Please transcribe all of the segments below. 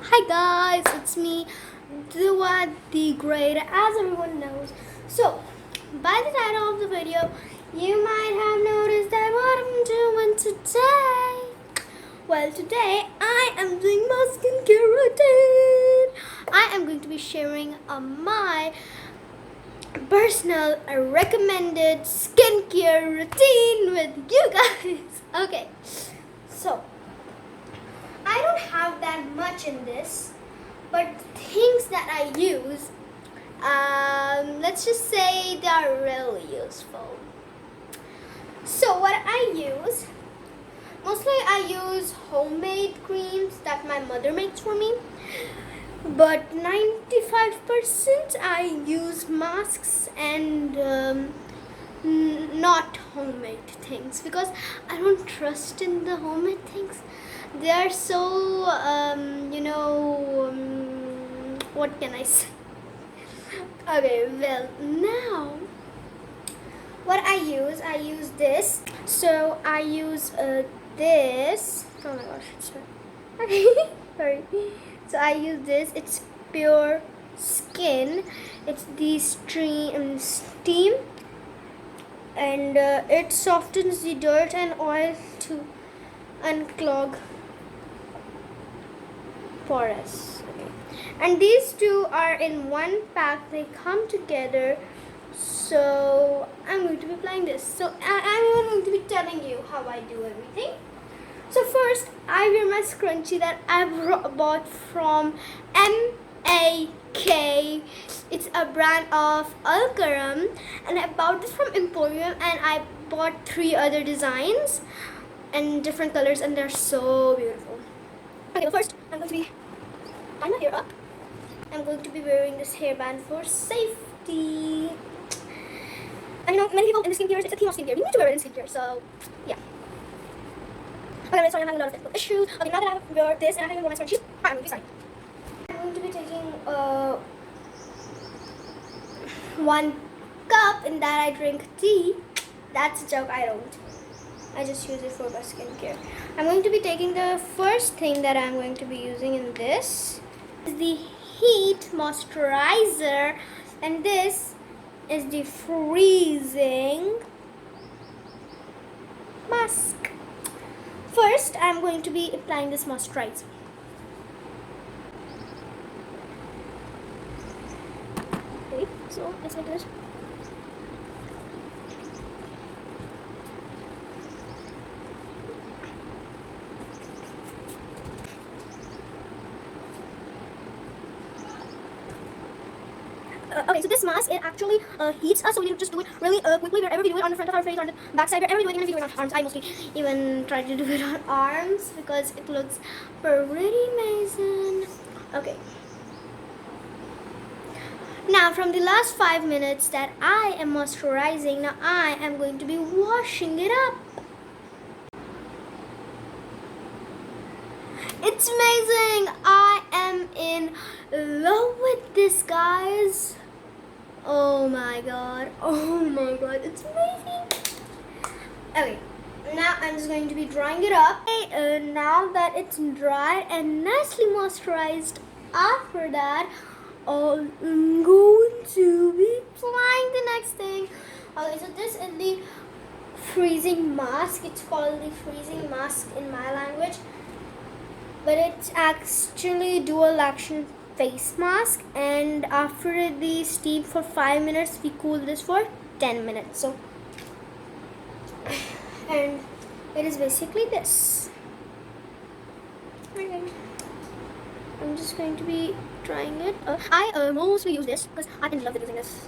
Hi guys, it's me, Dua the Great, as everyone knows. So, by the title of the video, you might have noticed that what I'm doing today. Well, today I am doing my skincare routine. I am going to be sharing my personal recommended skincare routine with you guys. Okay, so I don't have that much in this, but things that I use, let's just say they are really useful. So what I use, mostly I use homemade creams that my mother makes for me, but 95% I use masks and not homemade things, because I don't trust in the homemade things. They are so what can I say? Okay, well, now what I use this. So I use this. Oh my gosh, sorry. Sorry. So I use this. It's Pure Skin. It's the steam, and it softens the dirt and oil to unclog pores. Okay. And these two are in one pack. They come together. So I'm going to be applying this. So I'm going to be telling you how I do everything. So first, I wear my scrunchie that I bought from MAK. It's a brand of Alkaram, and I bought this from Emporium, and I bought 3 other designs and different colors, and they're so beautiful. Okay, well, first I'm going to be tying my hair up. I'm going to be wearing this hairband for safety. And you know, many people in the skincare, it's a theme of skincare. You need to wear it in skincare, so yeah. Okay, I'm sorry, I'm having a lot of technical issues. Okay, now that I have wear this and I haven't worn my scrunchie, I'm going to be sorry. I'm going to be taking 1 cup, in that I drink tea. That's a joke, I don't. I just use it for my skincare. I'm going to be taking the first thing that I'm going to be using in this is the Heat Moisturizer, and this is the Freezing Mask. First, I'm going to be applying this moisturizer. Okay, so let's make this. Okay, so this mask, it actually heats us, so we need to just do it really quickly wherever we do it, on the front of our face, on the back side, wherever we do it, even if we do it on arms. I mostly even try to do it on arms because it looks pretty amazing. Okay. Now, from the last 5 minutes that I am moisturizing, now I am going to be washing it up. It's amazing. I am in love with this, guys. Oh my god, it's amazing. Okay, now I'm just going to be drying it up. Okay, now that it's dry and nicely moisturized, after that I'm going to be applying the next thing. Okay, so this is the freezing mask. It's called the freezing mask in my language, but it's actually dual action face mask, and after the steam for 5 minutes, we cool this for 10 minutes. So, and it is basically this. Okay. I'm just going to be trying it. I mostly use this because I love using this.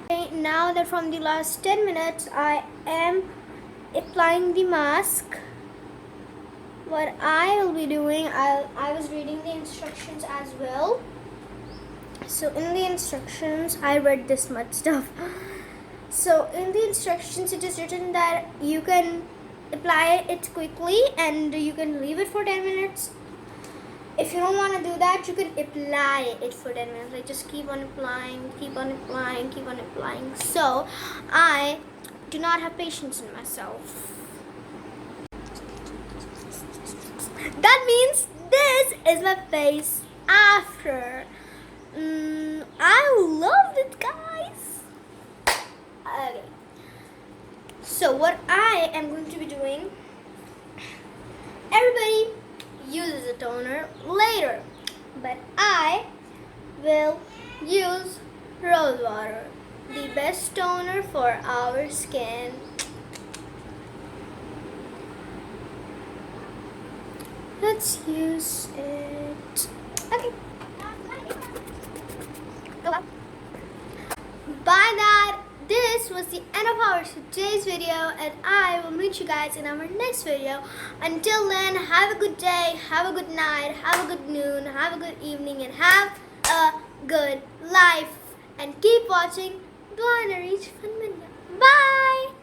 Okay, now that from the last 10 minutes I am applying the mask, what I will be doing, I was reading the instructions as well. So in the instructions, I read this much stuff. So in the instructions, it is written that you can apply it quickly and you can leave it for 10 minutes. If you don't want to do that, you can apply it for 10 minutes. Like just keep on applying, keep on applying, keep on applying. So I do not have patience in myself. That means this is my face after. I love it, guys. Okay. So what I am going to be doing, everybody uses a toner later, but I will use rose water, the best toner for our skin. Let's use it. Okay. Go up. By that, this was the end of our today's video, and I will meet you guys in our next video. Until then, have a good day, have a good night, have a good noon, have a good evening, and have a good life. And keep watching Dua Reach Fun Video. Bye!